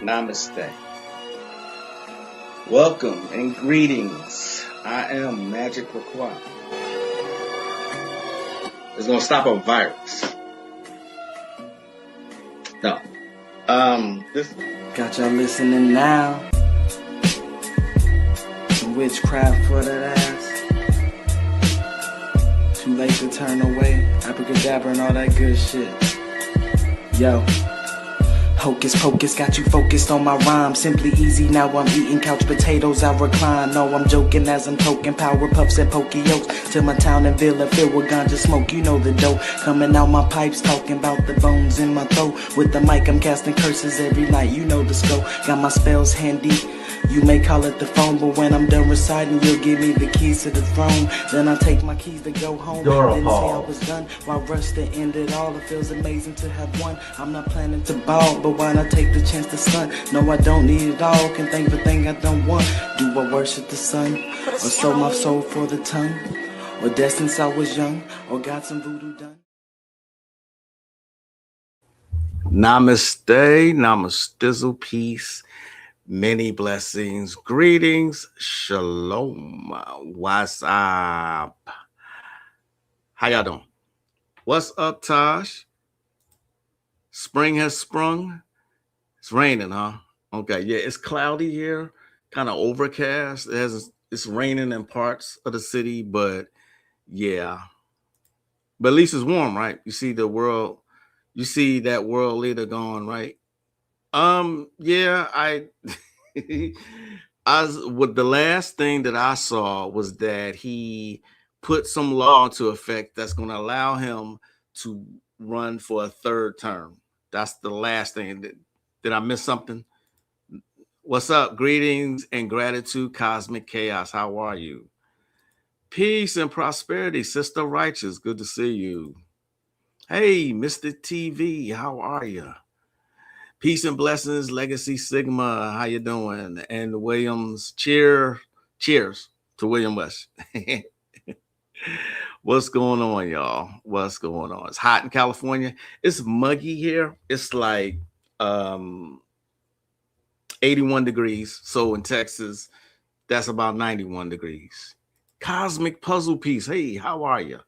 Namaste. Welcome and greetings. I am Magick. It's gonna stop a virus. No. This Got y'all listening now. Some witchcraft for that ass. Too late to turn away. Abracadabra and all that good shit. Yo. Hocus pocus, got you focused on my rhyme. Simply easy, now I'm eating couch potatoes, I recline. No, I'm joking as I'm toking power puffs and pokey-yokes. Till my town and villa filled with ganja smoke, you know the dope. Coming out my pipes, talking about the bones in my throat. With the mic, I'm casting curses every night, you know the scope. Got my spells handy. You may call it the phone, but when I'm done reciting, you'll give me the keys to the throne. Then I take my keys to go home. Didn't say I was done. While rush to end it all, it feels amazing to have won. I'm not planning to ball, but why not take the chance to stunt? No, I don't need it all. Can think of a thing I don't want. Do I worship the sun, or sold my soul for the tongue, or dead since I was young, or got some voodoo done? Namaste, namastizzle, peace, many blessings, greetings, shalom. What's up? How y'all doing? What's up, Tosh? Spring has sprung. It's raining, huh? Okay, yeah, it's cloudy here, kind of overcast. It's raining in parts of the city, but yeah. But at least it's warm, right? You see the world, you see that world leader going, right? Yeah, with the last thing that I saw was that he put some law into effect that's going to allow him to run for a third term. That's the last thing. Did I miss something? What's up? Greetings and gratitude, Cosmic Chaos. How are you? Peace and prosperity, Sister Righteous. Good to see you. Hey, Mr. TV. How are you? Peace and blessings, Legacy Sigma. How you doing? And Williams, cheers to William West. What's going on, y'all? What's going on? It's hot in California. It's muggy here. It's like 81 degrees. So in Texas, that's about 91 degrees. Cosmic Puzzle Piece. Hey, how are you?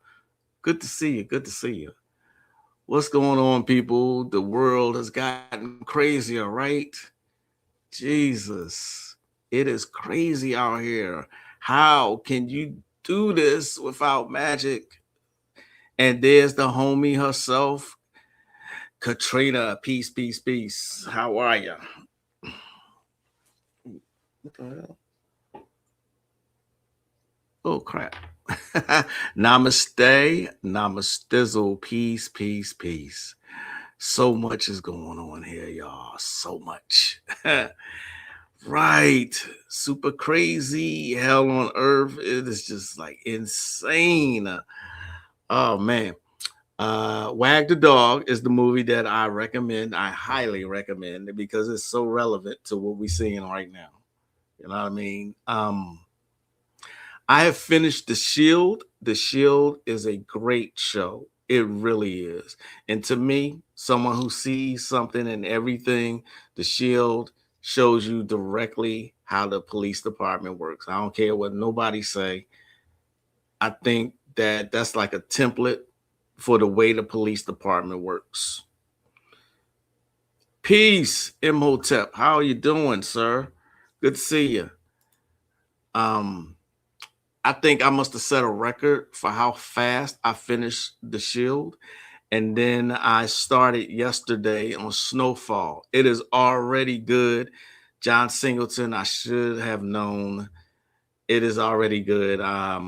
Good to see you. Good to see you. What's going on, people? The world has gotten crazier, right? Jesus, it is crazy out here. How can you do this without Magick? And there's the homie herself, Katrina. Peace, peace, peace. How are you? What the hell? Oh, crap. Namaste, namastizzle, peace, peace, peace. So much is going on here, y'all. So much. Right. Super crazy. Hell on earth. It is just like insane. Oh, man. Wag the Dog is the movie that I recommend. I highly recommend because it's so relevant to what we're seeing right now. You know what I mean? I have finished The Shield. The Shield is a great show. It really is. And to me, someone who sees something in everything, The Shield shows you directly how the police department works. I don't care what nobody say. I think that that's like a template for the way the police department works. Peace, Imhotep. How are you doing, sir? Good to see you. I think I must have set a record for how fast I finished The Shield. And then I started yesterday on Snowfall. It is already good. John Singleton, I should have known. It is already good. I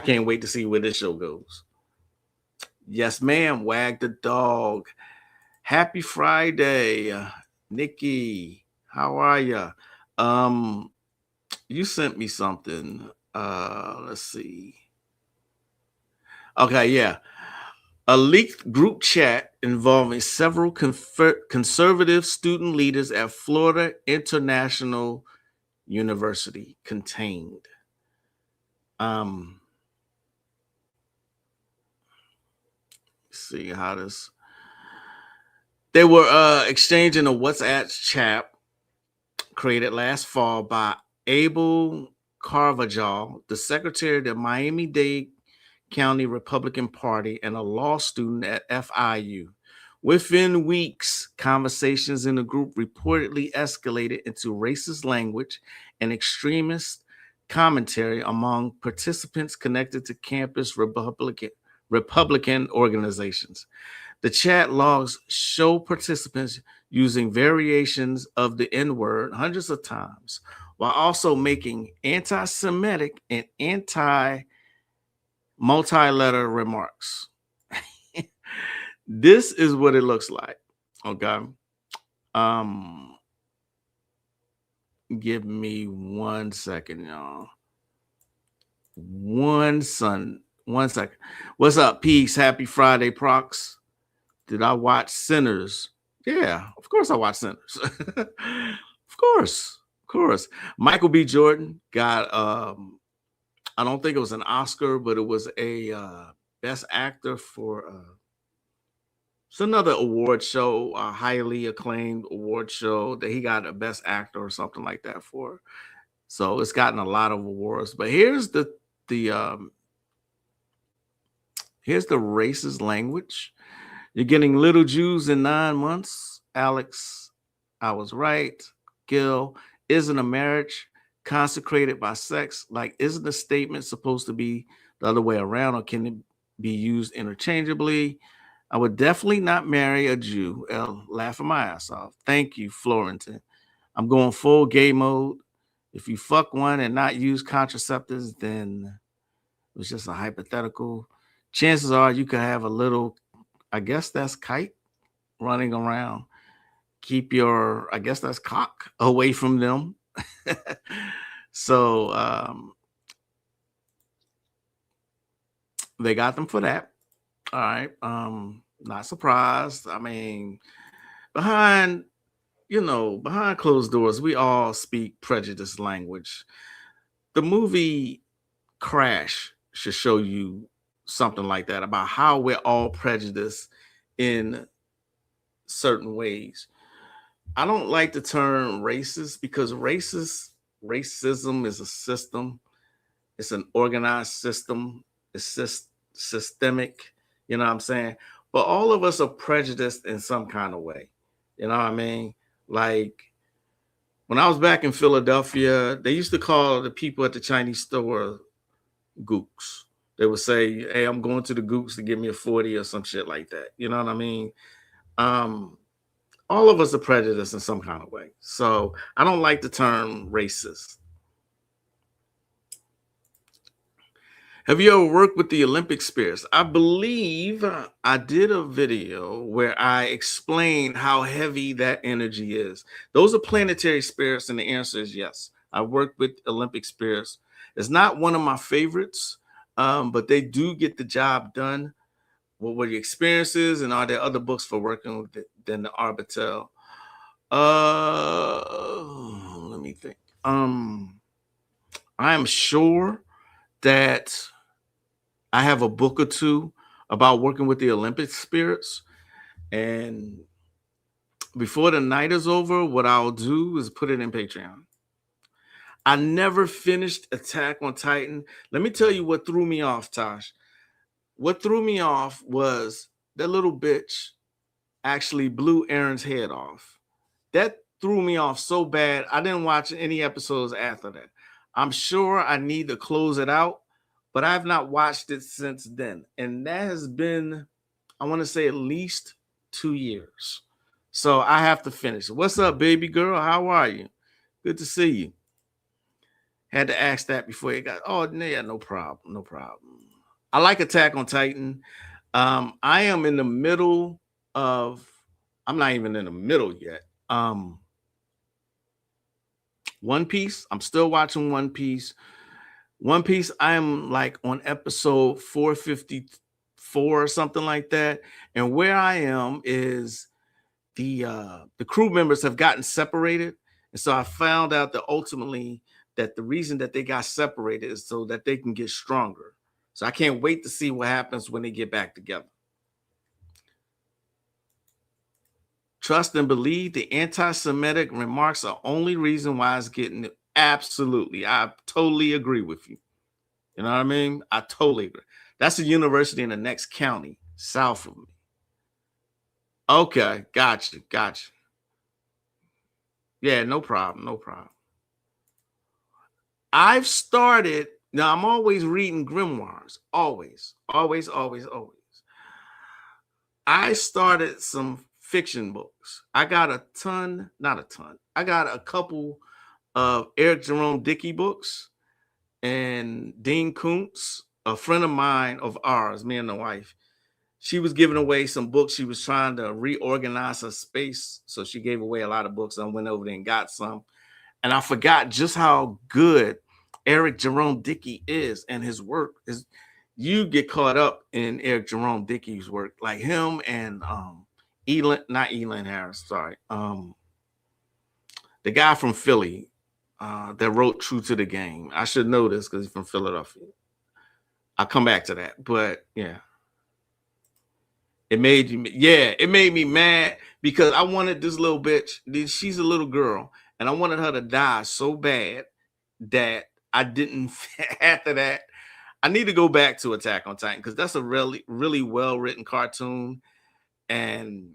can't wait to see where this show goes. Yes, ma'am. Wag the Dog. Happy Friday, Nikki. How are you? You sent me something. Let's see. Okay, yeah. A leaked group chat involving several conservative student leaders at Florida International University contained. See how this. They were exchanging a WhatsApp chat created last fall by Abel Carvajal, the secretary of the Miami-Dade County Republican Party and a law student at FIU. Within weeks, conversations in the group reportedly escalated into racist language and extremist commentary among participants connected to campus Republican organizations. The chat logs show participants using variations of the N word hundreds of times, while also making anti Semitic and anti multi-letter remarks. This is what it looks like. Okay. Um, give me 1 second, y'all. 1 second. What's up, peace? Happy Friday, Prox. Did I watch Sinners? Yeah, of course I watched Sinners. Of course. Michael B. Jordan got I don't think it was an Oscar, but it was a best actor for it's another award show, a highly acclaimed award show that he got a best actor or something like that for. So it's gotten a lot of awards. But here's the here's the racist language. You're getting little Jews in 9 months. Alex, I was right. Gil, isn't a marriage consecrated by sex? Like, isn't the statement supposed to be the other way around, or can it be used interchangeably? I would definitely not marry a Jew. Laughing my ass off. Thank you, Florentin. I'm going full gay mode. If you fuck one and not use contraceptives, then it was just a hypothetical. Chances are you could have a little, I guess that's kite, running around. Keep your, I guess that's cock, away from them. So they got them for that. All right. Not surprised. I mean, behind closed doors, we all speak prejudice language. The movie Crash should show you something like that, about how we're all prejudiced in certain ways. I don't like the term racist because racism is a system. It's an organized system. It's just systemic. You know what I'm saying? But all of us are prejudiced in some kind of way. You know what I mean? Like when I was back in Philadelphia, they used to call the people at the Chinese store gooks. They would say, "Hey, I'm going to the gooks to give me a 40 or some shit like that." You know what I mean? All of us are prejudiced in some kind of way. So I don't like the term racist. Have you ever worked with the Olympic spirits? I believe I did a video where I explained how heavy that energy is. Those are planetary spirits, and the answer is yes. I worked with Olympic spirits. It's not one of my favorites, but they do get the job done. What were the experiences, and are there other books for working with it than the Arbitel? Let me think. I am sure that I have a book or two about working with the Olympic spirits. And before the night is over, what I'll do is put it in Patreon. I never finished Attack on Titan. Let me tell you what threw me off, Tosh. What threw me off was that little bitch actually blew Aaron's head off. That threw me off so bad. I didn't watch any episodes after that. I'm sure I need to close it out, but I've not watched it since then. And that has been, I want to say, at least 2 years. So I have to finish. What's up, baby girl? How are you? Good to see you. Had to ask that before you got, oh, yeah, no problem. No problem. I like Attack on Titan. I am in the middle of, I'm not even in the middle yet. One Piece. I'm still watching One Piece. One Piece, I am like on episode 454 or something like that. And where I am is the crew members have gotten separated. And so I found out that ultimately that the reason that they got separated is so that they can get stronger. So I can't wait to see what happens when they get back together. Trust and believe the anti-Semitic remarks are only reason why it's getting it. Absolutely. I totally agree with you. You know what I mean? I totally agree. That's a university in the next county south of me. Okay, gotcha, gotcha. Yeah, no problem, no problem. I've started, now I'm always reading grimoires, always, always, always, always. I started some fiction books. I got a ton, not a ton, I got a couple of Eric Jerome Dickey books and Dean Koontz, a friend of mine of ours, me and the wife. She was giving away some books. She was trying to reorganize her space. So she gave away a lot of books. I went over there and got some. And I forgot just how good Eric Jerome Dickey is and his work is. You get caught up in Eric Jerome Dickey's work, like him and not Elin Harris, sorry. The guy from Philly that wrote True to the Game. I should know this because he's from Philadelphia. I'll come back to that. But yeah. It made me mad because I wanted this little bitch. She's a little girl, and I wanted her to die so bad that I didn't. After that, I need to go back to Attack on Titan because that's a really, really well written cartoon, and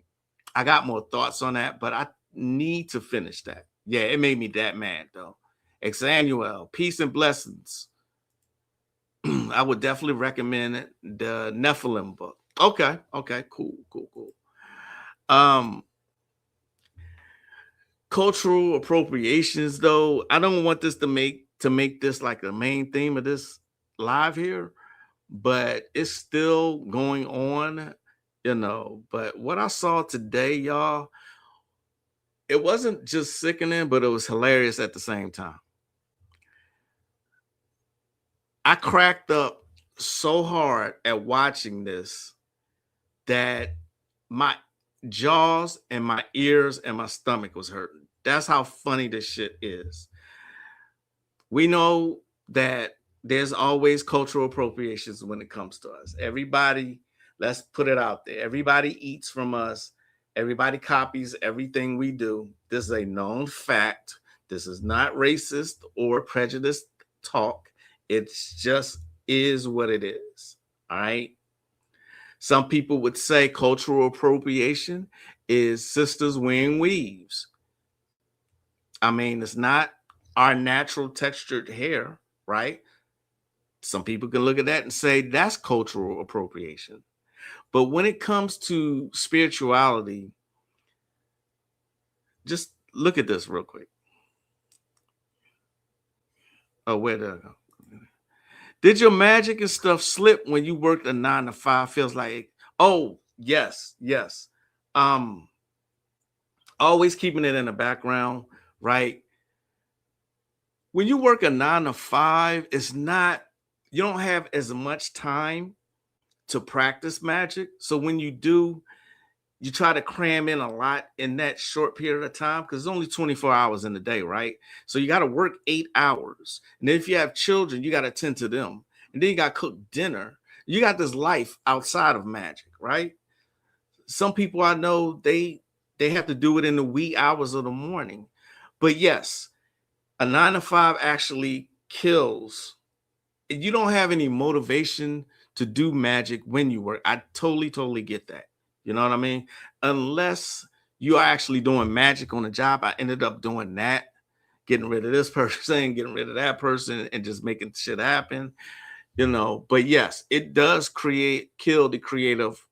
I got more thoughts on that. But I need to finish that. Yeah, it made me that mad though. Exanuel, peace and blessings. I would definitely recommend it. The Nephilim book. Okay, cool. Cultural appropriations, though, I don't want this to make this like the main theme of this live here, but it's still going on, you know. But what I saw today, y'all, it wasn't just sickening, but it was hilarious at the same time. I cracked up so hard at watching this that my jaws and my ears and my stomach was hurting. That's how funny this shit is. We know that there's always cultural appropriations when it comes to us. Everybody, let's put it out there. Everybody eats from us. Everybody copies everything we do. This is a known fact. This is not racist or prejudiced talk. It just is what it is. All right. Some people would say cultural appropriation is sisters wearing weaves. I mean, it's not our natural textured hair, right? Some people can look at that and say that's cultural appropriation. But when it comes to spirituality, just look at this real quick. Oh, where did I go? Did your magic and stuff slip when you worked a 9 to 5? Feels like, oh, yes. Always keeping it in the background, right? When you work a 9 to 5, it's not, you don't have as much time to practice magic. So when you do, you try to cram in a lot in that short period of time because it's only 24 hours in the day, right? So you got to work 8 hours. And then if you have children, you got to tend to them. And then you got to cook dinner. You got this life outside of magic, right? Some people I know, they have to do it in the wee hours of the morning. But yes, a 9 to 5 actually kills. You don't have any motivation to do magic when you work. I totally get that. You know what I mean? Unless you are actually doing magic on the job. I ended up doing that, getting rid of this person, getting rid of that person, and just making shit happen, you know. But yes, it does kill the creative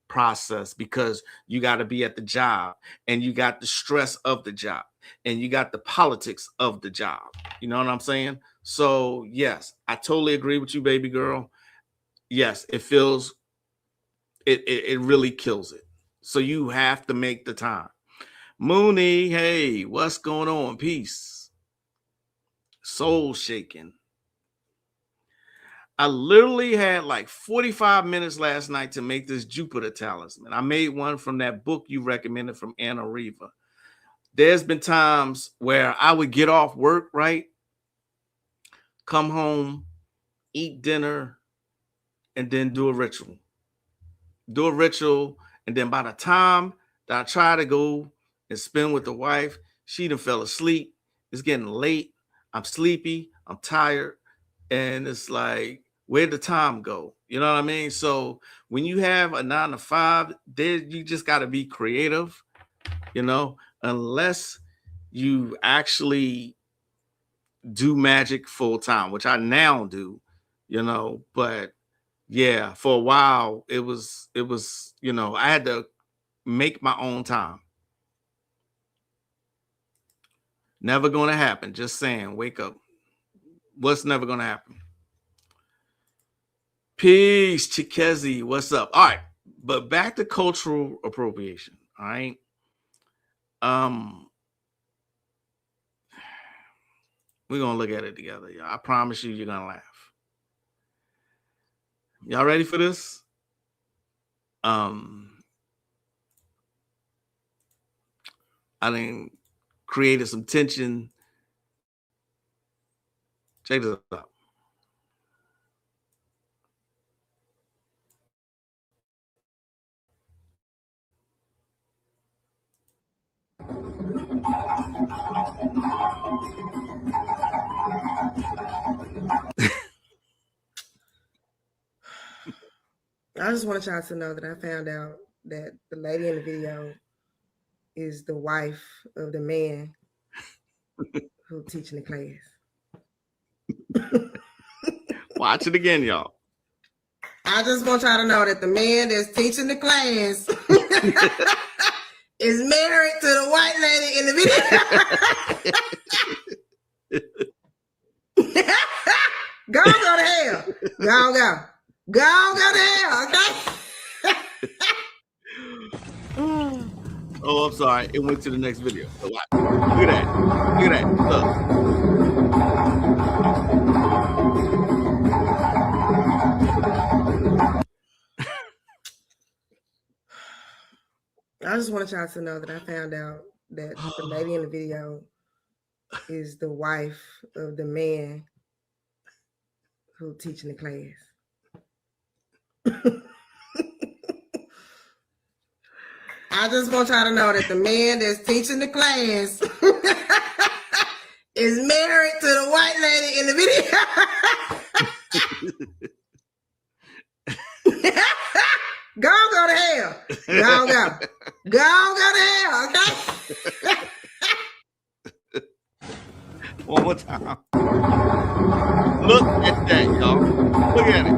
process because you got to be at the job and you got the stress of the job and you got the politics of the job. You know what I'm saying? So yes, I totally agree with you, baby girl. Yes, it feels it really kills it. So you have to make the time. Mooney, hey, what's going on? Peace. Soul shaking. I literally had like 45 minutes last night to make this Jupiter talisman. I made one from that book you recommended from Anna Riva. There's been times where I would get off work, right? Come home, eat dinner, and then do a ritual. And then by the time that I try to go and spend with the wife. She done fell asleep. It's getting late. I'm sleepy. I'm tired. And it's like, where'd the time go? You know what I mean? So when you have a 9 to 5, there you just got to be creative, unless you actually do Magick full time, which I now do, but yeah, for a while it was, I had to make my own time. Never going to happen. Just saying, wake up. What's never going to happen? Peace, Chikezi. What's up? All right, but back to cultural appropriation. All right. We're gonna look at it together, y'all. I promise you, you're gonna laugh. Y'all ready for this? I done created some tension. Check this out. I just want y'all to know that I found out that the lady in the video is the wife of the man who's teaching the class. Watch it again, y'all. I just want y'all to know that the man that's teaching the class is married to the white lady in the video. Go to hell. Go. Go to hell, okay? Oh, I'm sorry. It went to the next video. So watch. Look at that. Look at that. Look. I just want y'all to know that I found out that the lady in the video is the wife of the man who's teaching the class. I just want y'all to know that the man that's teaching the class is married to the white lady in the video. Go to hell. Go. Go to hell, okay? One more time. Look at that, y'all. Look at it.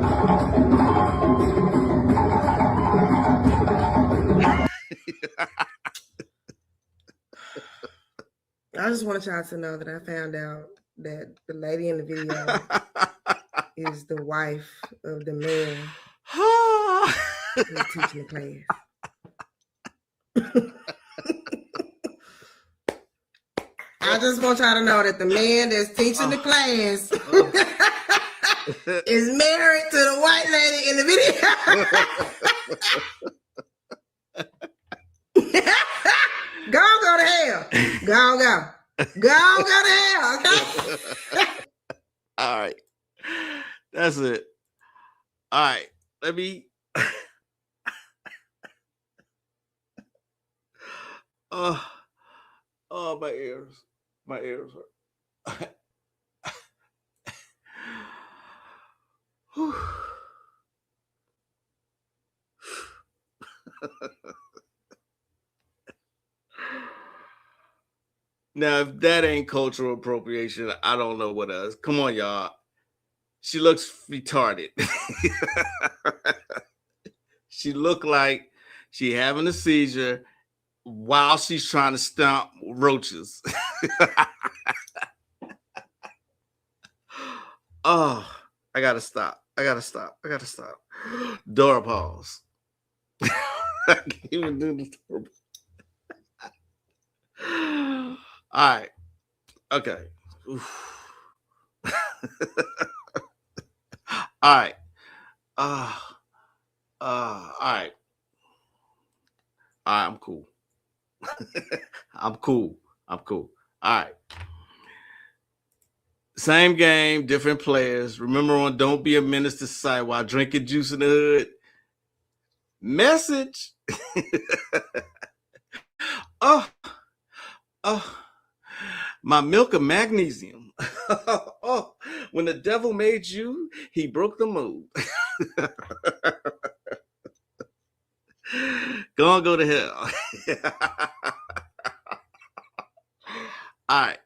I just wanted y'all to know that I found out that the lady in the video is the wife of the man who's teaching the class. I just want y'all to know that the man that's teaching the class is married to the white lady in the video. Go to hell. Go. Go to hell, okay? All right. That's it. All right. Let me. Oh, my ears. My ears hurt. Now, if that ain't cultural appropriation, I don't know what else. Come on, y'all. She looks retarded. She looked like she having a seizure while she's trying to stomp roaches. Oh, I gotta stop. Dora pause. I can't even do this. All right. Okay. All right. All right. I'm cool. I'm cool. All right. Same game, different players. Remember on Don't Be a Menace to Society while drinking juice in the hood. Message. Oh, oh, my milk of magnesium. Oh, when the devil made you, he broke the mold. Go to hell. All right,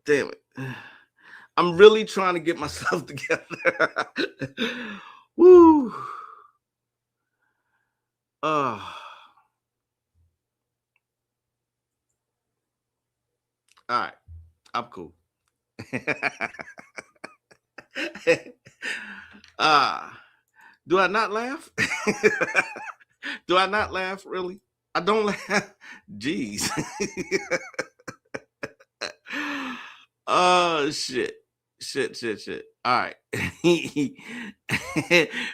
damn it. I'm really trying to get myself together. Woo. All right, I'm cool. Do I not laugh? Do I not laugh? Really? I don't laugh. Jeez. Oh shit. Shit. All right.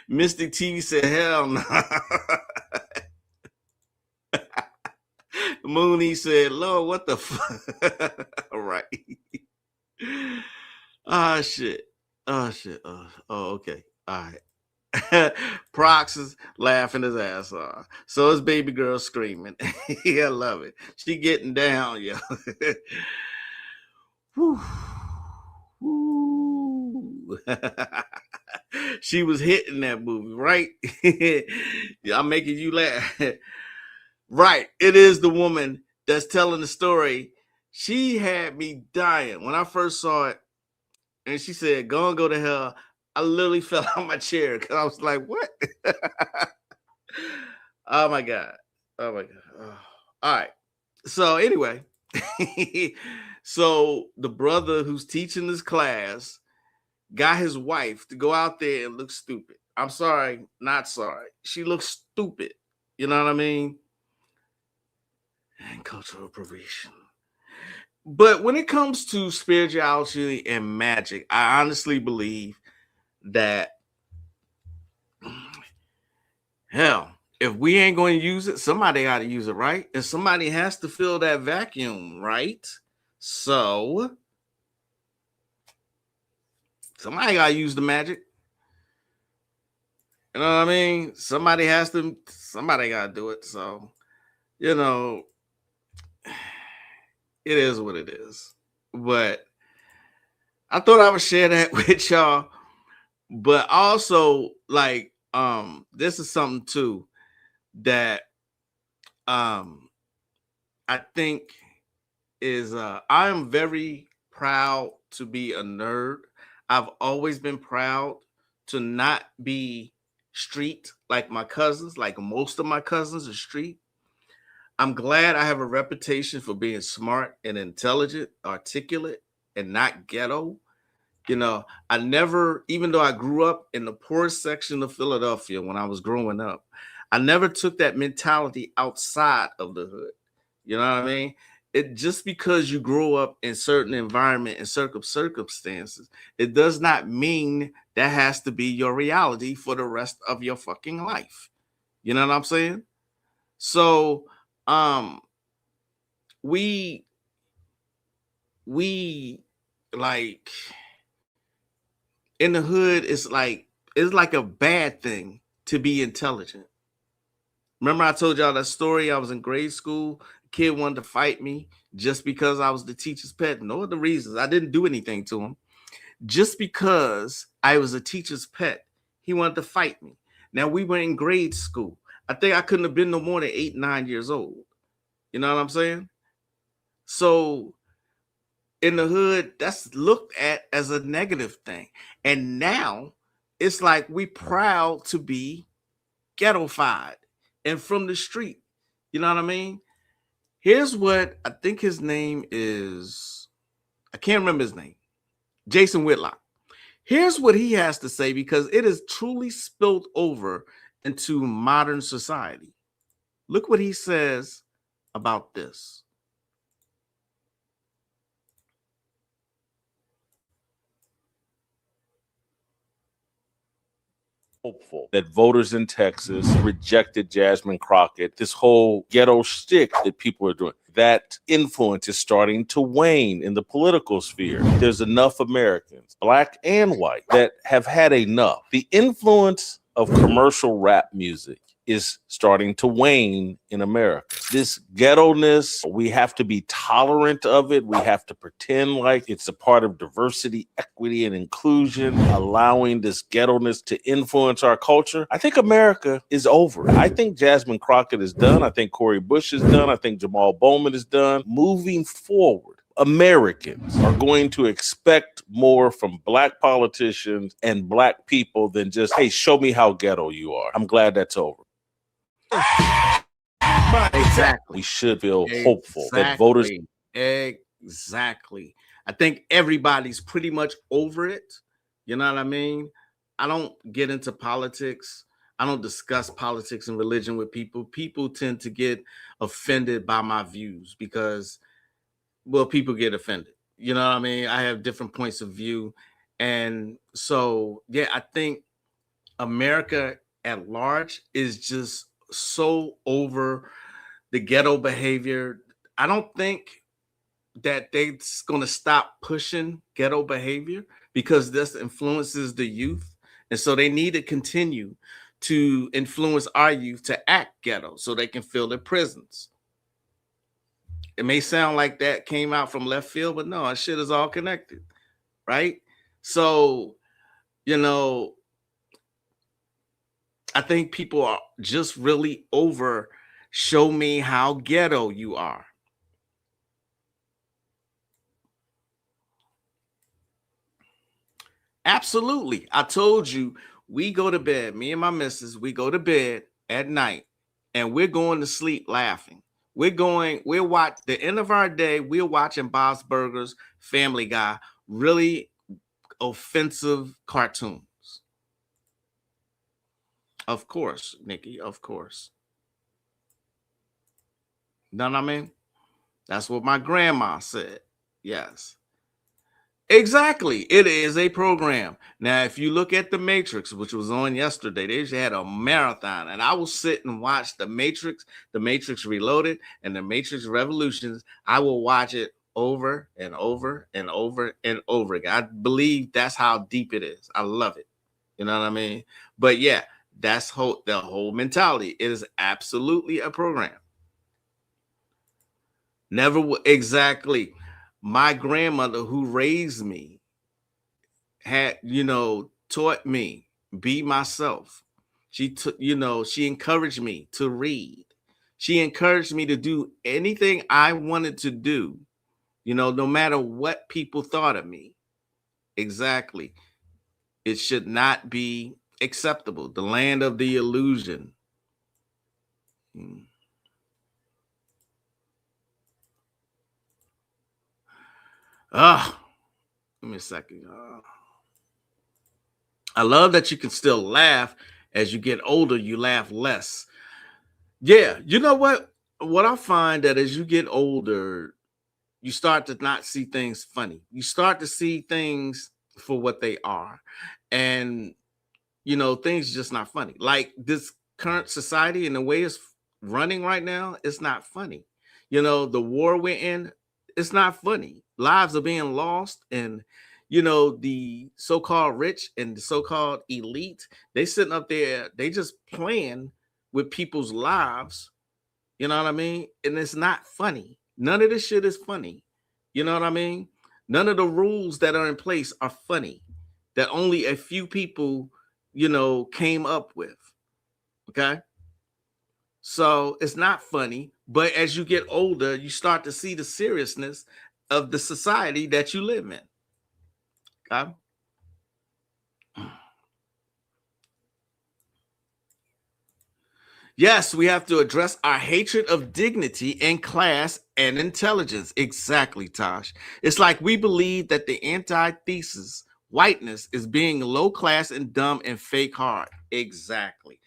Mystic TV said, hell no. Mooney said, Lord, what the fuck? All right. Oh shit. Oh, okay. All right. Prox is laughing his ass off. So is baby girl screaming. Yeah, I love it. She getting down, yo. Whew. Woo. She was hitting that movie, right? I'm making you laugh. Right. It is the woman that's telling the story. She had me dying when I first saw it. And she said, go to hell. I literally fell out my chair because I was like, what? Oh my God. Oh. All right. So anyway, so the brother who's teaching this class got his wife to go out there and look stupid. I'm sorry, not sorry. She looks stupid. You know what I mean? And cultural appropriation. But when it comes to spirituality and magic, I honestly believe that, hell, if we ain't going to use it, somebody got to use it, right? And somebody has to fill that vacuum, right? So somebody got to use the magic. You know what I mean? Somebody got to do it. So, you know, it is what it is. But I thought I would share that with y'all. But also, like, this is something too that I think is I am very proud to be a nerd. I've always been proud to not be street like my cousins, like most of my cousins are street. I'm glad I have a reputation for being smart and intelligent, articulate, and not ghetto. You know, I never, even though I grew up in the poorest section of Philadelphia when I was growing up, I never took that mentality outside of the hood. You know what I mean? It just because you grow up in certain environment and circumstances, it does not mean that has to be your reality for the rest of your fucking life. You know what I'm saying? So, we like in the hood, it's like a bad thing to be intelligent. Remember I told y'all that story? I was in grade school. A kid wanted to fight me just because I was the teacher's pet. No other reasons. I didn't do anything to him. Just because I was a teacher's pet, he wanted to fight me. Now we were in grade school. I think I couldn't have been no more than 8, 9 years old. You know what I'm saying? So in the hood, that's looked at as a negative thing. And now it's like we proud to be ghettofied and from the street. You know what I mean? Here's what I think his name is. I can't remember his name. Jason Whitlock. Here's what he has to say because it is truly spilled over into modern society. Look what he says about this. Hopeful that voters in Texas rejected Jasmine Crockett, this whole ghetto shtick that people are doing. That influence is starting to wane in the political sphere. There's enough Americans, black and white, that have had enough. The influence of commercial rap music is starting to wane in America. This ghetto-ness, we have to be tolerant of it. We have to pretend like it's a part of diversity, equity, and inclusion, allowing this ghetto-ness to influence our culture. I think America is over. I think Jasmine Crockett is done. I think Cori Bush is done. I think Jamal Bowman is done. Moving forward, Americans are going to expect more from Black politicians and Black people than just, hey, show me how ghetto you are. I'm glad that's over. Exactly. We should feel hopeful that voters. Exactly. I think everybody's pretty much over it. You know what I mean? I don't get into politics. I don't discuss politics and religion with people. People tend to get offended by my views because, well, people get offended. You know what I mean? I have different points of view. And so, yeah, I think America at large is just so over the ghetto behavior. I don't think that they're going to stop pushing ghetto behavior because this influences the youth. And so they need to continue to influence our youth to act ghetto so they can fill their prisons. It may sound like that came out from left field, but no, that shit is all connected, right? So, you know, I think people are just really over show me how ghetto you are. Absolutely. I told you, we go to bed, me and my missus, we go to bed at night and we're going to sleep laughing. We're watch the end of our day, we're watching Bob's Burgers, Family Guy, really offensive cartoons. Of course, Nikki, of course. Know what I mean? That's what my grandma said. Yes. Exactly. It is a program. Now, if you look at The Matrix, which was on yesterday, they just had a marathon, and I will sit and watch The Matrix Reloaded, and The Matrix Revolutions. I will watch it over and over and over and over again. I believe that's how deep it is. I love it. You know what I mean? But yeah, that's the whole mentality. It is absolutely a program. Never exactly. My grandmother who raised me had, taught me be myself. She took, she encouraged me to read. She encouraged me to do anything I wanted to do, no matter what people thought of me. Exactly. It should not be acceptable. The land of the illusion. Give me a second. I love that you can still laugh. As you get older, you laugh less. Yeah, you know what? What I find that as you get older, you start to not see things funny. You start to see things for what they are. And, things just not funny. Like this current society and the way it's running right now, it's not funny. The war we're in, it's not funny. Lives are being lost, and the so-called rich and the so-called elite, they sitting up there, they just playing with people's lives. You know what I mean? And it's not funny. None of this shit is funny. You know what I mean? None of the rules that are in place are funny. That only a few people, came up with. Okay? So it's not funny, but as you get older, you start to see the seriousness of the society that you live in. Okay? Yes, we have to address our hatred of dignity and class and intelligence. Exactly, Tosh. It's like we believe that the antithesis, whiteness, is being low class and dumb and fake hard. Exactly.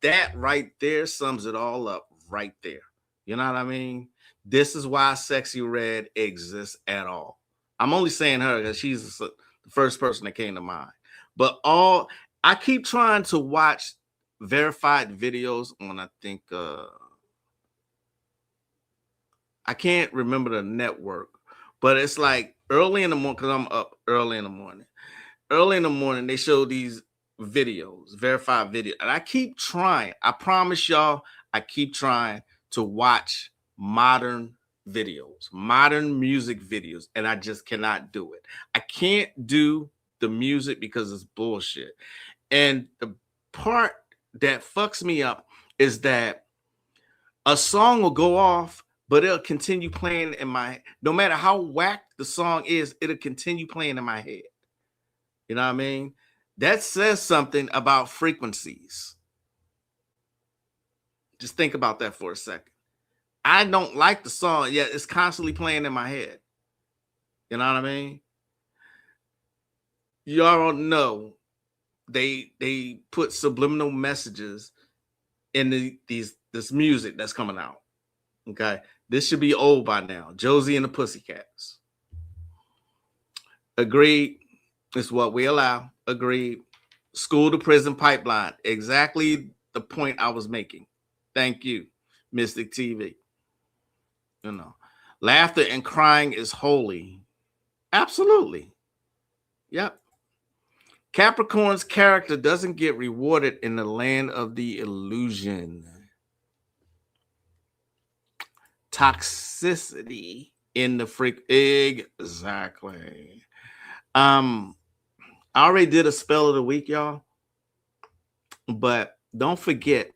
That right there sums it all up right there. You know what I mean? This is why Sexy Red exists at all. I'm only saying her because she's the first person that came to mind. But I keep trying to watch verified videos on, I think, I can't remember the network, but it's like early in the morning, because I'm up early in the morning. Early in the morning, they show these videos, verified video. And I keep trying. I promise y'all, I keep trying to watch modern videos, modern music videos, and I just cannot do it. I can't do the music because it's bullshit. And the part that fucks me up is that a song will go off, but it'll continue playing in my, no matter how whack the song is, it'll continue playing in my head. You know what I mean? That says something about frequencies. Just think about that for a second. I don't like the song, yet it's constantly playing in my head. You know what I mean? Y'all know they put subliminal messages in this music that's coming out. Okay, this should be old by now. Josie and the Pussycats. Agreed. It's what we allow. Agreed. School to prison pipeline. Exactly the point I was making. Thank you, Mystic TV. You know, laughter and crying is holy. Absolutely. Yep. Capricorn's character doesn't get rewarded in the land of the illusion. Toxicity in the freak. Exactly. I already did a spell of the week, y'all. But don't forget,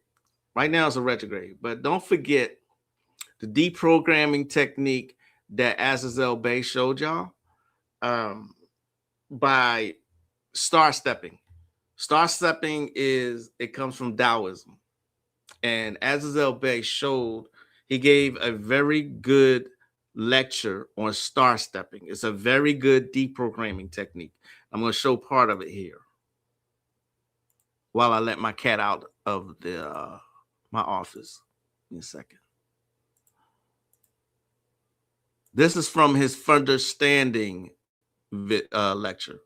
right now it's a retrograde, but don't forget the deprogramming technique that Azazel Bay showed y'all by star stepping. Star stepping it comes from Taoism. And Azazel Bay he gave a very good lecture on star stepping. It's a very good deprogramming technique. I'm going to show part of it here while I let my cat out of my office in a second. This is from his Understanding lecture.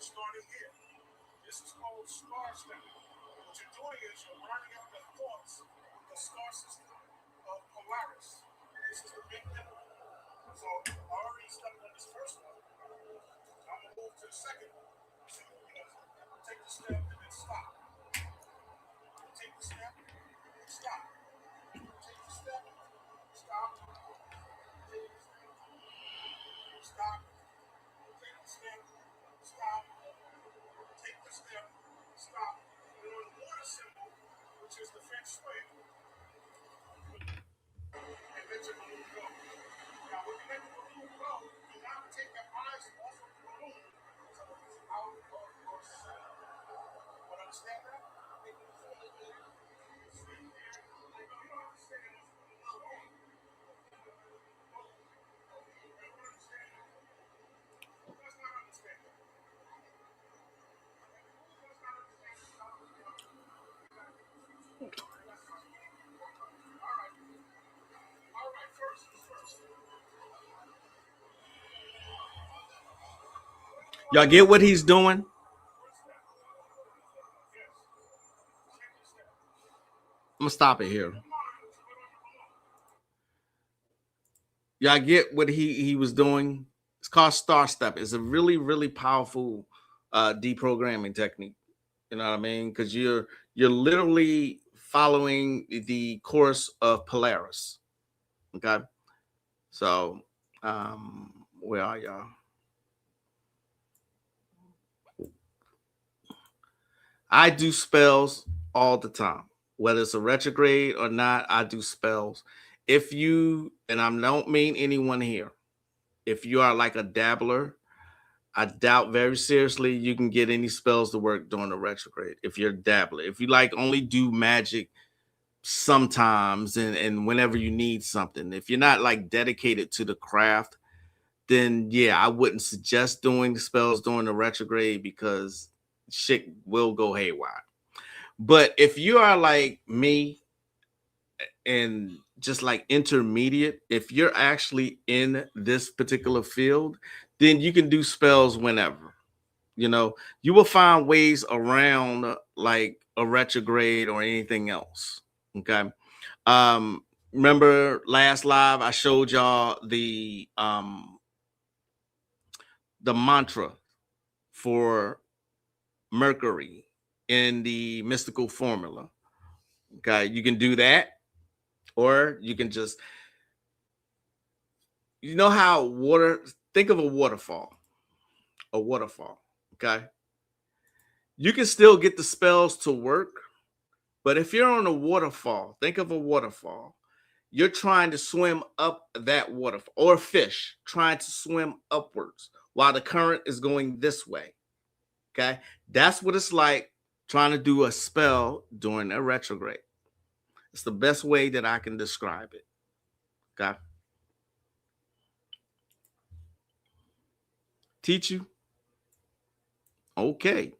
Starting here. This is called star stepping. What you're doing is you're lining up the thoughts with the star system of Polaris. This is the big difference. So I already studied on this first one. I'm gonna move to the second one. So take the step and then stop. Take the step, stop. Take the step, stop. Stop. Take the step, stop. Take the step, stop. And on the water symbol, which is the feng shui, and let your balloon go. Now, when you let the balloon go, do not take your eyes off of the balloon until it's out of your sight. But understand that? Y'all get what he's doing? I'm gonna stop it here. Y'all get what he was doing? It's called star step. It's a really, really powerful deprogramming technique. You know what I mean? Because you're literally following the course of Polaris. Okay. So where are y'all? I do spells all the time, whether it's a retrograde or not. I do spells. If you, and I don't mean anyone here, if you are like a dabbler, I doubt very seriously you can get any spells to work during a retrograde. If you're a dabbler, if you like only do magic sometimes and whenever you need something, if you're not like dedicated to the craft, then yeah, I wouldn't suggest doing the spells during the retrograde because shit will go haywire. But if you are like me and just like intermediate, if you're actually in this particular field, then you can do spells whenever. You know, you will find ways around like a retrograde or anything else. Okay. Remember last live I showed y'all the mantra for Mercury in the mystical formula. Okay, you can do that, or you can just, you know how water, think of a waterfall. A waterfall. Okay. You can still get the spells to work, but if you're on a waterfall, think of a waterfall. You're trying to swim up that waterfall, or a fish trying to swim upwards while the current is going this way. Okay. That's what it's like trying to do a spell during a retrograde. It's the best way that I can describe it. Okay. Teach you? Okay.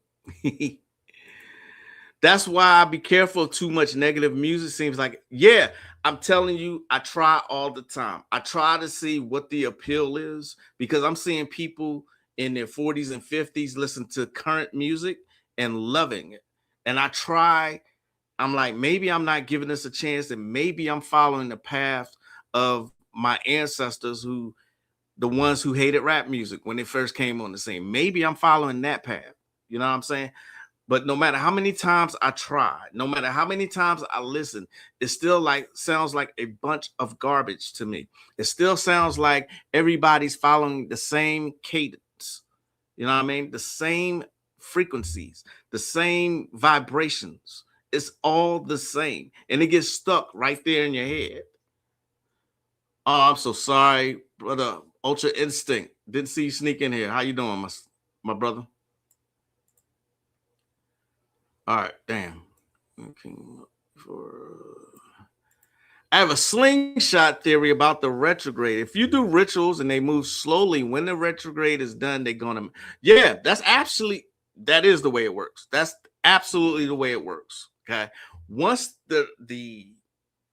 That's why I be careful of too much negative music. Seems like, yeah, I'm telling you, I try all the time. I try to see what the appeal is because I'm seeing people in their 40s and 50s listen to current music and loving it. And I'm like, maybe I'm not giving this a chance, and maybe I'm following the path of my ancestors, who the ones who hated rap music when it first came on the scene. Maybe I'm following that path. You know what I'm saying? But no matter how many times I try, no matter how many times I listen, it still like sounds like a bunch of garbage to me. It still sounds like everybody's following the same cadence. You know what I mean? The same frequencies, the same vibrations. It's all the same. And it gets stuck right there in your head. Oh, I'm so sorry, brother. Ultra Instinct. Didn't see you sneak in here. How you doing, my brother? All right, damn. I have a slingshot theory about the retrograde. If you do rituals and they move slowly, when the retrograde is done, they're gonna. Yeah, that is the way it works. That's absolutely the way it works. Okay, once the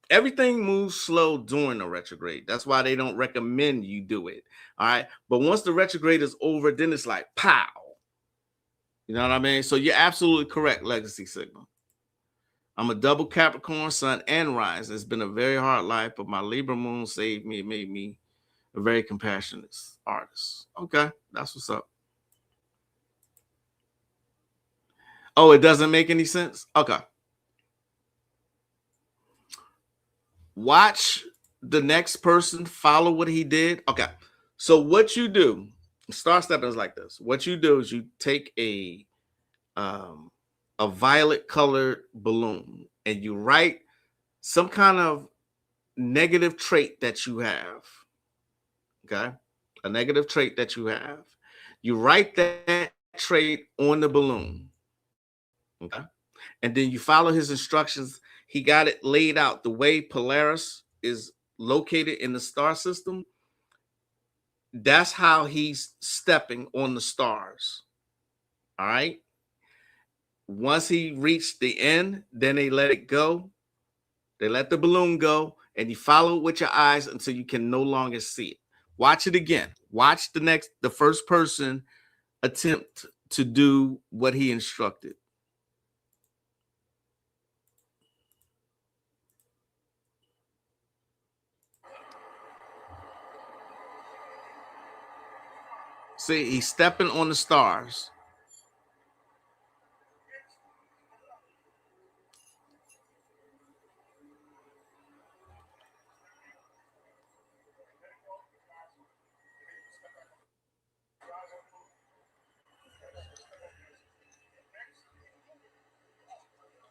everything moves slow during the retrograde. That's why they don't recommend you do it. All right, but once the retrograde is over, then it's like pow. You know what I mean? So you're absolutely correct, Legacy Signal. I'm a double Capricorn sun and rise. It's been a very hard life, but my Libra moon saved me. It made me a very compassionate artist. Okay, that's what's up. Oh, it doesn't make any sense? Okay. Watch the next person follow what he did. Okay. So what you do, star stepping is like this. What you do is you take a violet colored balloon and you write some kind of negative trait that you have. Okay. A negative trait that you have. You write that trait on the balloon. Okay. And then you follow his instructions. He got it laid out the way Polaris is located in the star system. That's how he's stepping on the stars. All right. Once he reached the end, then they let it go. They let the balloon go, and you follow it with your eyes until you can no longer see it. Watch it again. Watch the first person attempt to do what he instructed. See, he's stepping on the stars.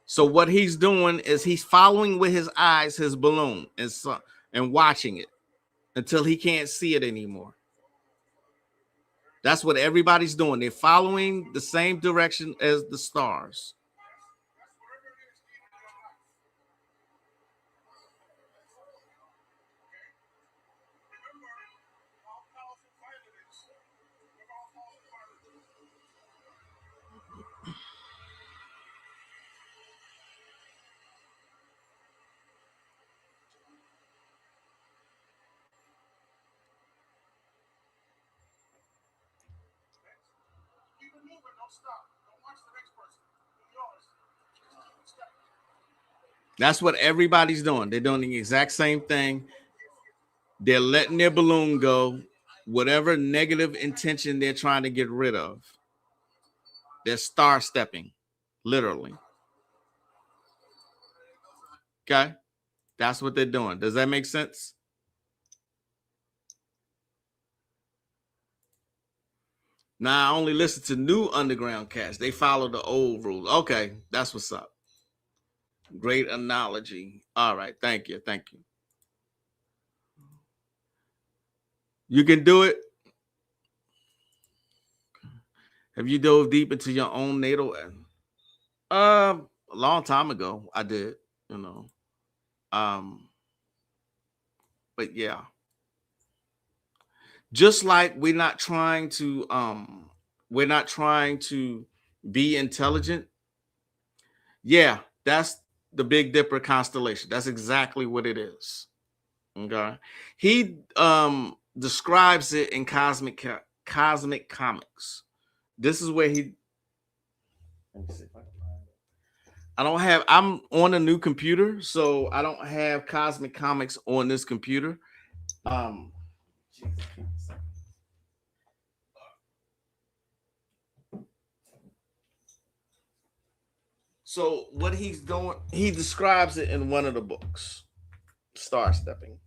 So what he's doing is he's following with his eyes his balloon and watching it until he can't see it anymore. That's what everybody's doing. They're following the same direction as the stars. stop. Don't watch the next person. Do yours. Step. That's what everybody's doing. They're doing the exact same thing. They're letting their balloon go, whatever negative intention they're trying to get rid of. They're star stepping, literally. Okay, that's what they're doing. Does that make sense? Now I only listen to new underground cats. They follow the old rules. Okay, that's what's up. Great analogy. All right, thank you. You can do it. Have you dove deep into your own natal? A long time ago, I did. But yeah, just like we're not trying to be intelligent. Yeah, that's the Big Dipper constellation. That's exactly what it is. Okay, he describes it in cosmic comics. This is where he. Let me see if I can find it. I'm on a new computer, so I don't have cosmic comics on this computer. So what he's doing, he describes it in one of the books, Star Stepping.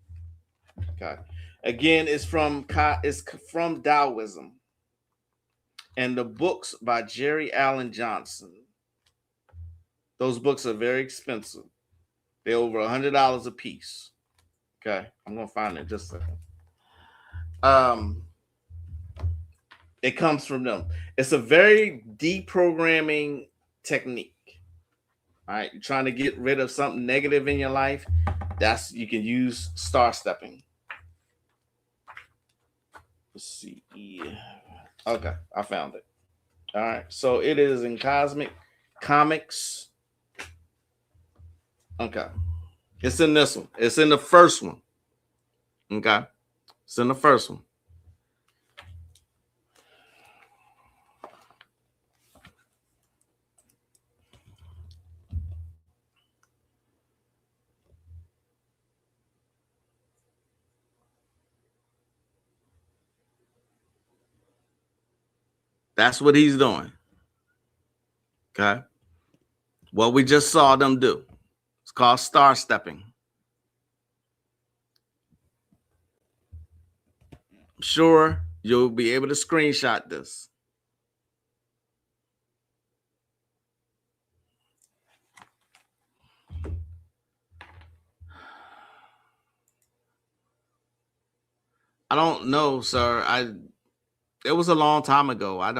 Okay. Again, it's from Taoism. And the books by Jerry Allen Johnson. Those books are very expensive. They're over $100 a piece. Okay. I'm gonna find it in just a second. It comes from them. It's a very deprogramming technique. All right, you're trying to get rid of something negative in your life. You can use star stepping. Let's see. Okay, I found it. All right, so it is in Cosmic Comics. Okay, it's in this one. It's in the first one. Okay, it's in the first one. That's what he's doing. Okay. What we just saw them do. It's called star stepping. I'm sure you'll be able to screenshot this. I don't know, sir. It was a long time ago. I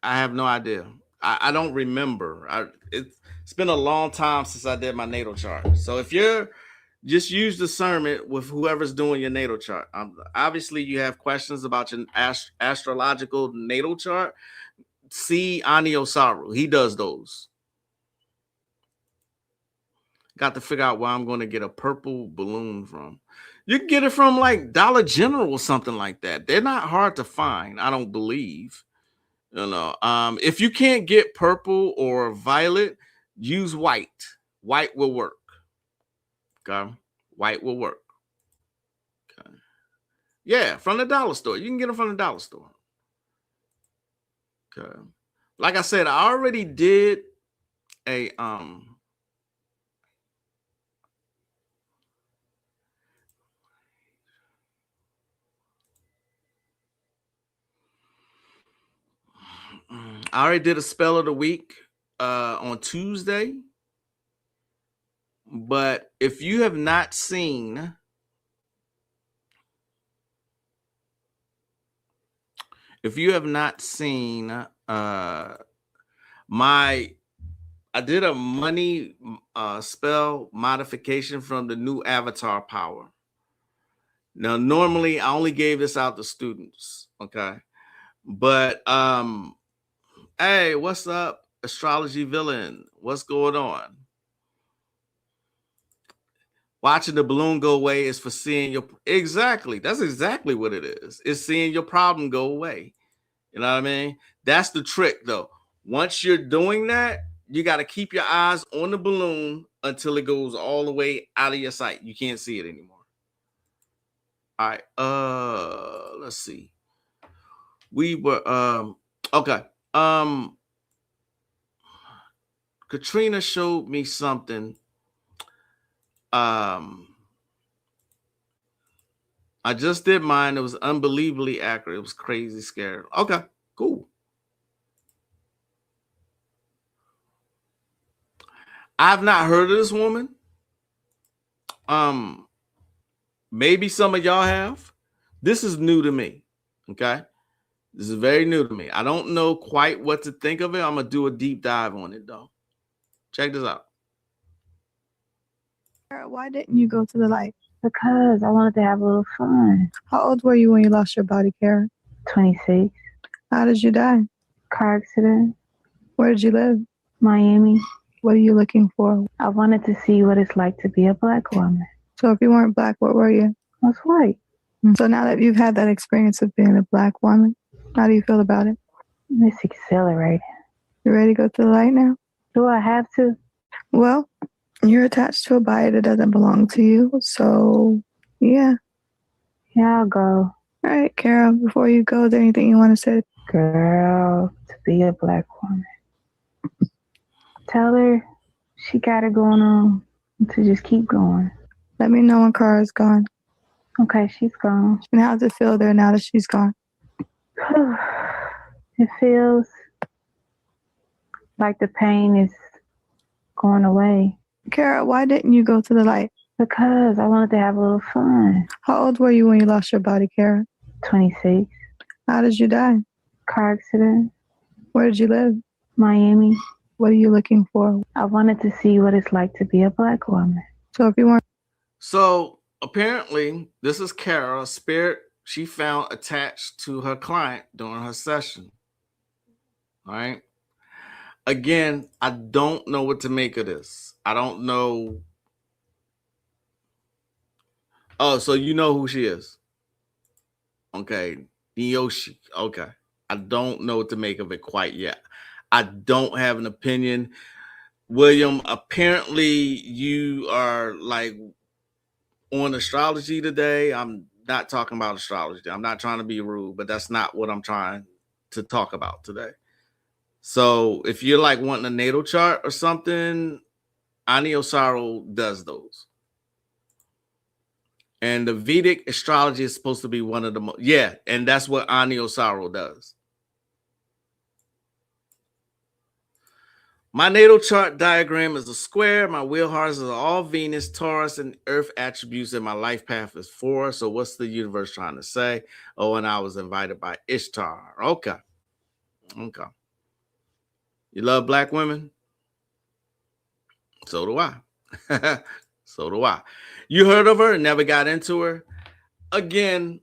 have no idea. I don't remember. It's been a long time since I did my natal chart. So if you're just use discernment with whoever's doing your natal chart. Obviously, you have questions about your astrological natal chart. See Ani Osaru. He does those. Got to figure out where I'm going to get a purple balloon from. You can get it from like Dollar General or something like that. They're not hard to find, I don't believe. If you can't get purple or violet, use white. White will work. Okay, white will work. Okay, yeah, from the dollar store. You can get them from the dollar store. Okay, like I said, I already did a I already did a spell of the week on Tuesday. But if you have not seen I did a money spell modification from the new avatar power. Now, normally I only gave this out to students, okay? But hey, what's up, astrology villain? What's going on? Watching the balloon go away is for seeing your exactly. That's exactly what it is. It's seeing your problem go away. You know what I mean? That's the trick, though. Once you're doing that, you got to keep your eyes on the balloon until it goes all the way out of your sight. You can't see it anymore. All right. Let's see. We were okay. Katrina showed me something. I just did mine. It was unbelievably accurate. It was crazy scary. Okay, cool. I've not heard of this woman. Maybe some of y'all have. This is new to me. Okay. This is very new to me. I don't know quite what to think of it. I'm gonna do a deep dive on it though. Check this out. Why didn't you go to the light? Because I wanted to have a little fun. How old were you when you lost your body, Kara? 26. How did you die? Car accident. Where did you live? Miami. What are you looking for? I wanted to see what it's like to be a black woman. So if you weren't black, what were you? I was white. So now that you've had that experience of being a black woman, how do you feel about it? It's exhilarating. You ready to go to the light now? Do I have to? Well, you're attached to a body that doesn't belong to you, so yeah. Yeah, I'll go. All right, Kara, before you go, is there anything you want to say? Girl, to be a black woman. Tell her she got it going on to just keep going. Let me know when Kara's gone. Okay, she's gone. And how does it feel there now that she's gone? It feels like the pain is going away. Kara, why didn't you go to the light? Because I wanted to have a little fun. How old were you when you lost your body, Kara? 26. How did you die? Car accident. Where did you live? Miami. What are you looking for? I wanted to see what it's like to be a black woman. So if you weren't... So apparently, this is Kara, a spirit she found attached to her client during her session. All right. Again, I don't know what to make of this. I don't know. Oh, so you know who she is. Okay. Niyoshi. Okay. I don't know what to make of it quite yet. I don't have an opinion. William, apparently you are like on astrology today. I'm not talking about astrology. I'm not trying to be rude, but that's not what I'm trying to talk about today. So if you're like wanting a natal chart or something, Ani Osaro does those. And the Vedic astrology is supposed to be one of the most, yeah, and that's what Ani Osaro does. My natal chart diagram is a square. My wheelhouse is all Venus, Taurus, and Earth attributes, and my life path is 4. So what's the universe trying to say? Oh, and I was invited by Ishtar. Okay. Okay. You love black women? So do I. So do I. You heard of her and never got into her? Again,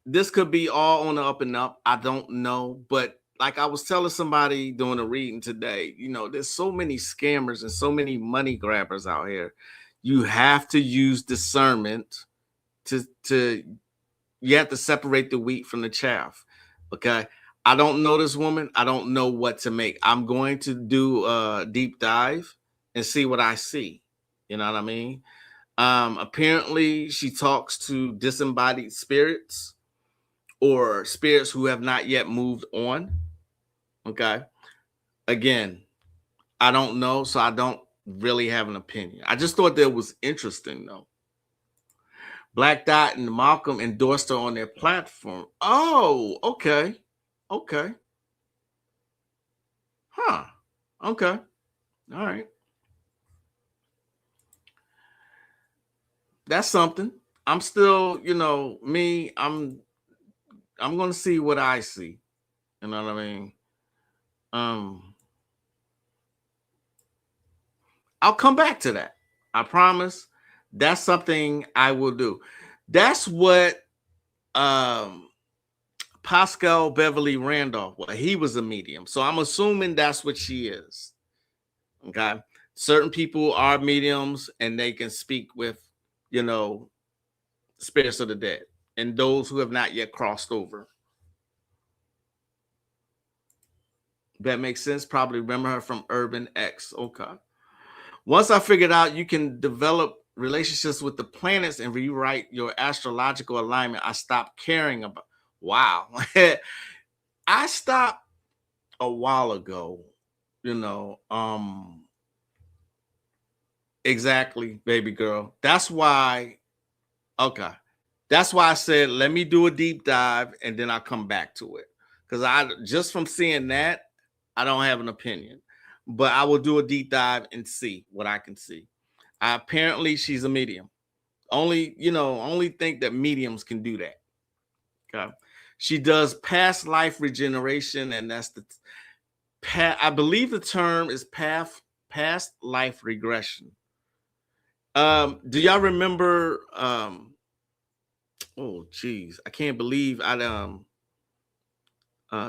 this could be all on the up and up. I don't know. But like I was telling somebody doing a reading today, you know, there's so many scammers and so many money grabbers out here. You have to use discernment to you have to separate the wheat from the chaff. Okay. I don't know this woman. I don't know what to make. I'm going to do a deep dive and see what I see. You know what I mean? Apparently she talks to disembodied spirits or spirits who have not yet moved on. Okay. Again, I don't know, so I don't really have an opinion. I just thought that was interesting, though. Black Dot and Malcolm endorsed her on their platform. Oh, okay. Okay. Huh. Okay. All right. That's something. I'm still, you know, me, I'm going to see what I see. You know what I mean? I'll come back to that. I promise. That's something I will do. That's what Pascal Beverly Randolph, well, he was a medium. So I'm assuming that's what she is. Okay. Certain people are mediums and they can speak with, you know, spirits of the dead and those who have not yet crossed over. That makes sense. Probably remember her from Urban X. Okay. Once I figured out you can develop relationships with the planets and rewrite your astrological alignment, I stopped caring about. Wow. I stopped a while ago, you know. Exactly, baby girl. That's why, okay. That's why I said let me do a deep dive and then I'll come back to it. Because I just from seeing that, I don't have an opinion. But I will do a deep dive and see what I can see. Apparently she's a medium. Only think that mediums can do that. Okay. She does past life regeneration, and that's I believe the term is past life regression. Do y'all remember oh geez, I can't believe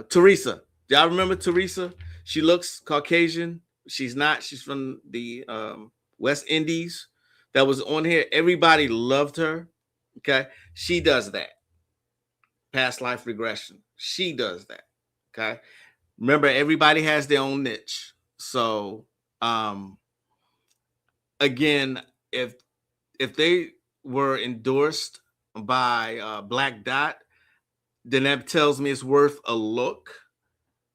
Teresa. Do y'all remember Teresa? She looks Caucasian. She's not, she's from the West Indies that was on here. Everybody loved her. Okay. She does that. Past life regression. She does that. Okay. Remember, everybody has their own niche. So again, if they were endorsed by Black Dot, then that tells me it's worth a look.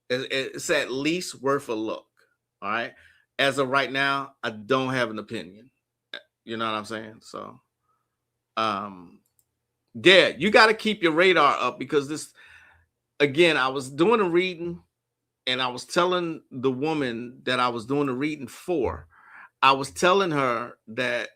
It's at least worth a look. All right. As of right now, I don't have an opinion. You know what I'm saying? So yeah, you got to keep your radar up, because this, again, I was doing a reading and I was telling the woman that I was doing the reading for, I was telling her that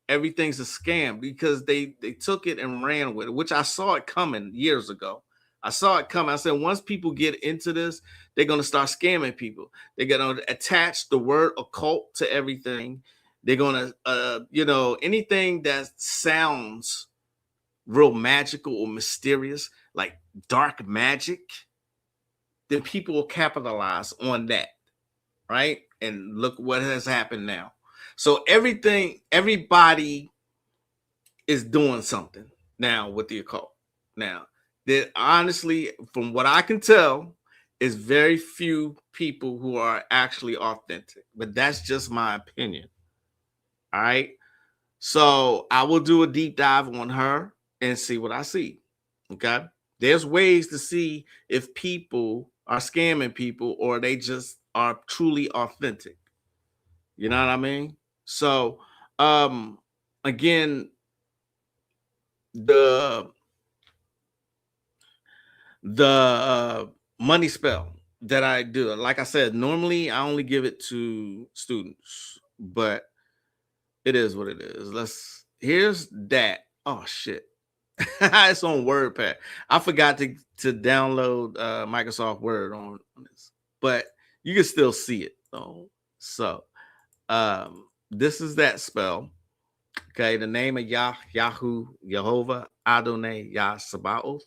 everything's a scam because they took it and ran with it, which I saw it coming years ago. I saw it coming. I said, once people get into this, they're going to start scamming people. They're going to attach the word occult to everything. They're going to, anything that sounds real magical or mysterious, like dark magic, then people will capitalize on that, right? And look what has happened now. So everybody is doing something now with the occult. Now, that honestly, from what I can tell, is very few people who are actually authentic. But that's just my opinion. All right. So I will do a deep dive on her and see what I see. Okay. There's ways to see if people are scamming people or they just are truly authentic. You know what I mean? So again, the money spell that I do, like I said, normally I only give it to students, but it is what it is. Here's that. Oh shit. It's on WordPad. I forgot to download Microsoft Word on this, but you can still see it though. So this is that spell. Okay, the name of Yahoo, Jehovah, Adonai, Yah, Sabaoth.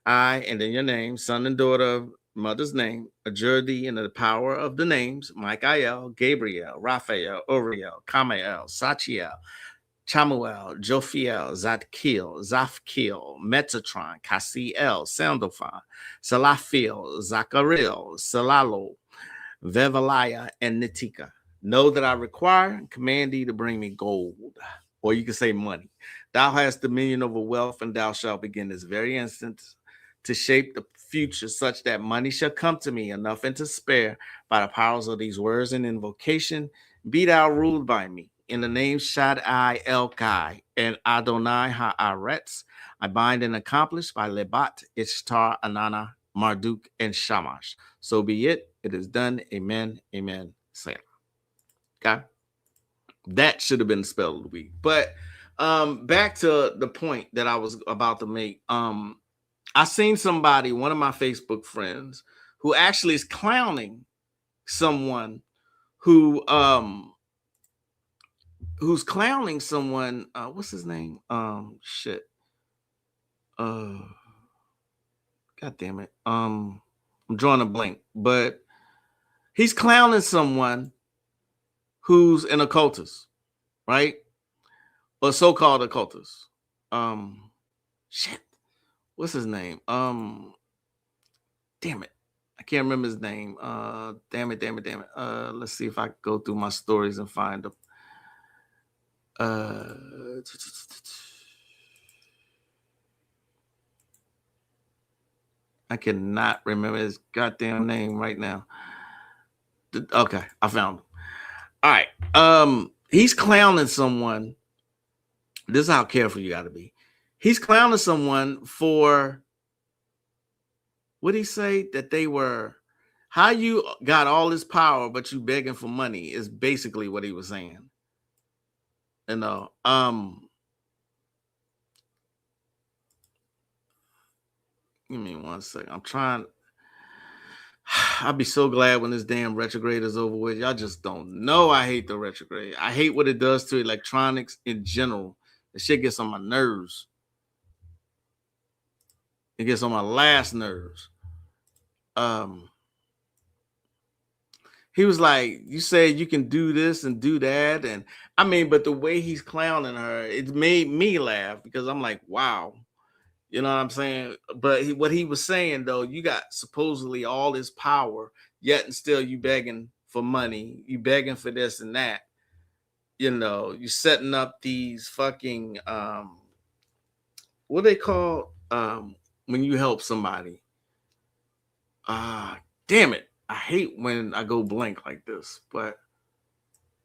I, and then your name, son and daughter of mother's name, adjure thee in the power of the names, Michael, Gabriel, Raphael, Uriel, Kamael, Sachiel, Chamuel, Jophiel, Zadkiel, Zafkiel, Metatron, Cassiel, Sandalphon, Salaphiel, Zachariel, Salalo, Vevaliah, and Nitika. Know that I require and command thee to bring me gold, or you can say money. Thou hast dominion over wealth, and thou shalt begin this very instant to shape the future such that money shall come to me, enough and to spare, by the powers of these words and invocation. Be thou ruled by me. In the name Shaddai El Kai and Adonai Haaretz, I bind and accomplish by Lebat, Ishtar, Anana, Marduk, and Shamash. So be it. It is done. Amen. Amen. Selah. Okay. That should have been the spell of the week. But back to the point that I was about to make. I seen somebody, one of my Facebook friends, who actually is clowning someone who's clowning someone. What's his name? Shit. God damn it. I'm drawing a blank, but he's clowning someone who's an occultist, right? Or so-called occultist. Shit. What's his name? Damn it. I can't remember his name. Damn it. Let's see if I can go through my stories and find him. I cannot remember his goddamn name right now. Okay, I found him. All right. He's clowning someone. This is how careful you got to be. He's clowning someone for, what did he say? That they were, how you got all this power, but you begging for money is basically what he was saying. You know, give me 1 second. I'm trying. I'll be so glad when this damn retrograde is over with. Y'all just don't know. I hate the retrograde. I hate what it does to electronics in general. The shit gets on my nerves. It gets on my last nerves. He was like, you said you can do this and do that. And I mean, but the way he's clowning her, it made me laugh because I'm like, wow. You know what I'm saying? But what he was saying, though, you got supposedly all this power, yet and still you begging for money. You begging for this and that. You know, you setting up these fucking, what they call when you help somebody. Damn it. I hate when I go blank like this, but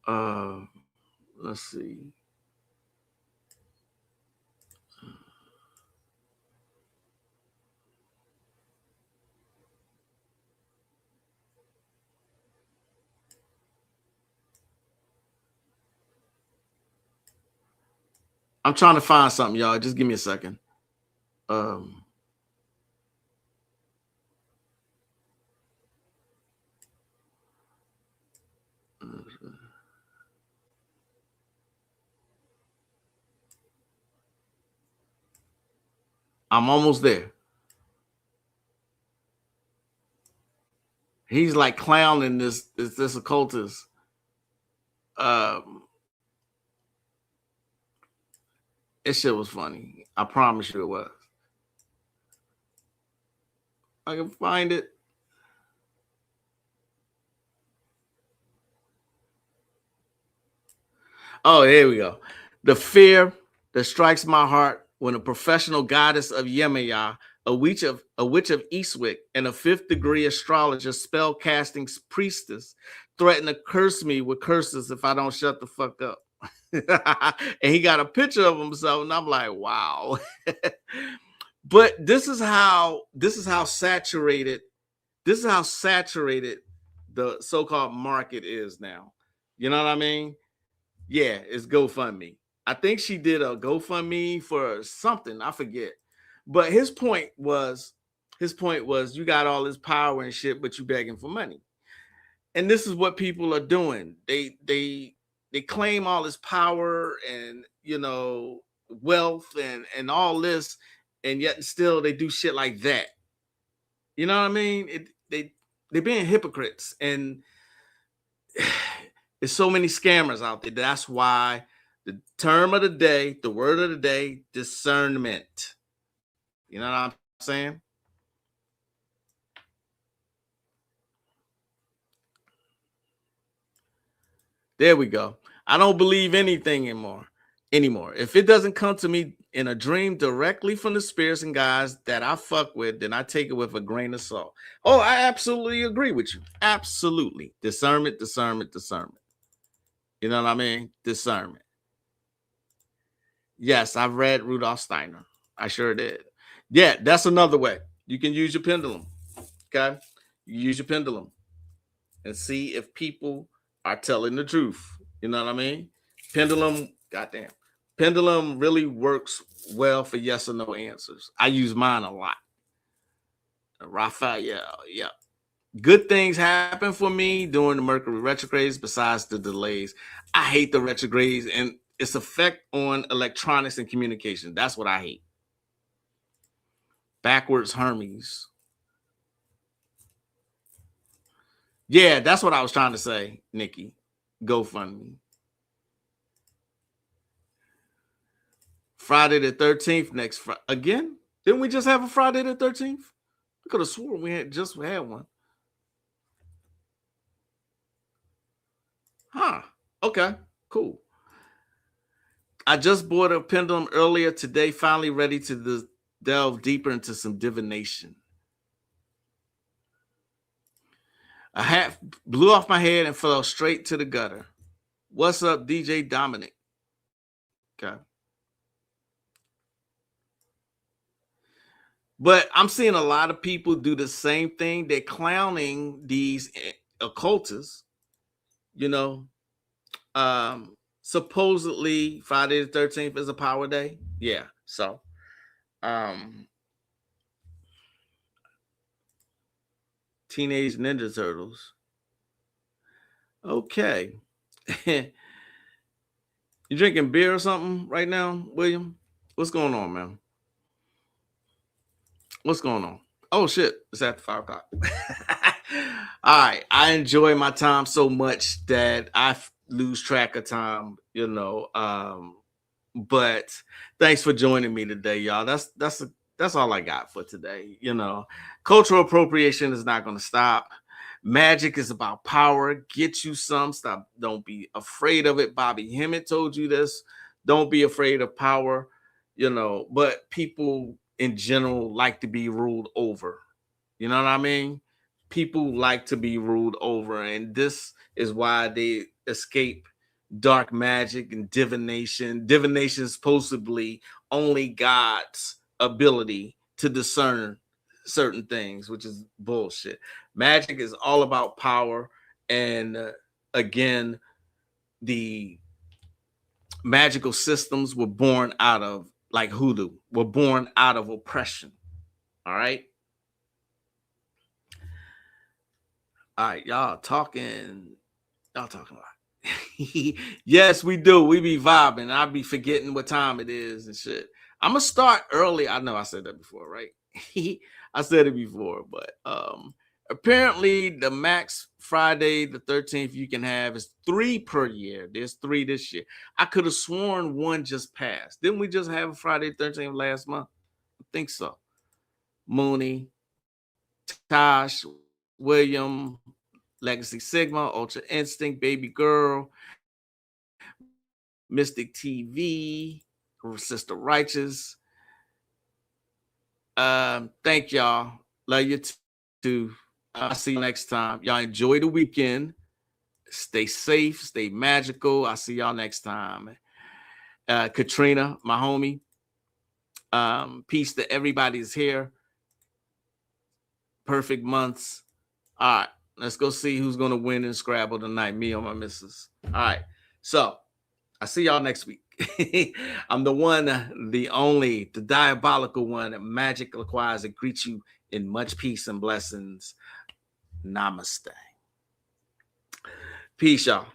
let's see. I'm trying to find something, y'all. Just give me a second. I'm almost there. He's like clowning this occultist. This shit was funny. I promise you it was. I can find it. Oh, here we go. The fear that strikes my heart when a professional goddess of Yemaya, a witch of Eastwick, and a 5th degree astrologer, spell casting priestess threaten to curse me with curses if I don't shut the fuck up. And he got a picture of himself, and I'm like, wow. But this is how saturated the so-called market is now. You know what I mean? Yeah, it's GoFundMe. I think she did a GoFundMe for something. I forget. But his point was you got all this power and shit, but you begging for money. And this is what people are doing. They claim all this power and, you know, wealth and all this, and yet still they do shit like that. You know what I mean? They're being hypocrites, and there's so many scammers out there. That's why the term of the day, the word of the day, discernment. You know what I'm saying? There we go. I don't believe anything anymore. If it doesn't come to me in a dream directly from the spirits and guys that I fuck with, then I take it with a grain of salt. Oh, I absolutely agree with you. Absolutely. Discernment. You know what I mean? Discernment. Yes, I've read Rudolf Steiner. I sure did. Yeah, that's another way. You can use your pendulum. Okay? You use your pendulum and see if people are telling the truth. You know what I mean? Pendulum, goddamn. Pendulum really works well for yes or no answers. I use mine a lot. Raphael, yeah. Good things happen for me during the Mercury retrogrades besides the delays. I hate the retrogrades and its effect on electronics and communication. That's what I hate. Backwards Hermes. Yeah, that's what I was trying to say, Nikki. GoFundMe. Friday the 13th next Friday. Again? Didn't we just have a Friday the 13th? I could have sworn we had one. Huh. Okay. Cool. I just bought a pendulum earlier today, finally ready to delve deeper into some divination. A hat blew off my head and fell straight to the gutter. What's up, DJ Dominic? Okay. But I'm seeing a lot of people do the same thing. They're clowning these occultists, you know. Supposedly Friday the 13th is a power day. Yeah. So Teenage Ninja Turtles. Okay. You drinking beer or something right now, William? What's going on, man? What's going on? Oh shit, it's after 5 o'clock. All right. I enjoy my time so much that I lose track of time, you know. But thanks for joining me today, y'all. That's all I got for today. You know, cultural appropriation is not going to stop. Magic is about power. Get you some. Stop. Don't be afraid of it. Bobby Hemmett told you this. Don't be afraid of power. You know, but people in general like to be ruled over. You know what I mean? People like to be ruled over, and this is why they escape dark magic and divination. Divination is supposedly only God's ability to discern certain things, which is bullshit. Magic is all about power, and again, the magical systems were born out of, like hoodoo, were born out of oppression. All right. All right, y'all talking a lot. Yes, we do. We be vibing. I be forgetting what time it is and shit. I'm gonna start early. I know I said that before, right? I said it before, but apparently the max Friday the 13th you can have is 3 per year. There's 3 this year. I could have sworn 1 just passed. Didn't we just have a Friday the 13th last month? I think so. Mooney, Tosh, William, Legacy Sigma, Ultra Instinct, Baby Girl, Mystic TV, Sister Righteous. Thank y'all. Love you too. I'll see you next time. Y'all enjoy the weekend. Stay safe, stay magical. I'll see y'all next time. Katrina, my homie. Peace to everybody's here. Perfect months. All right. Let's go see who's going to win in Scrabble tonight. Me or my missus. All right. So I see y'all next week. I'm the one, the only, the diabolical one that Magic requires to greet you in much peace and blessings. Namaste. Peace, y'all.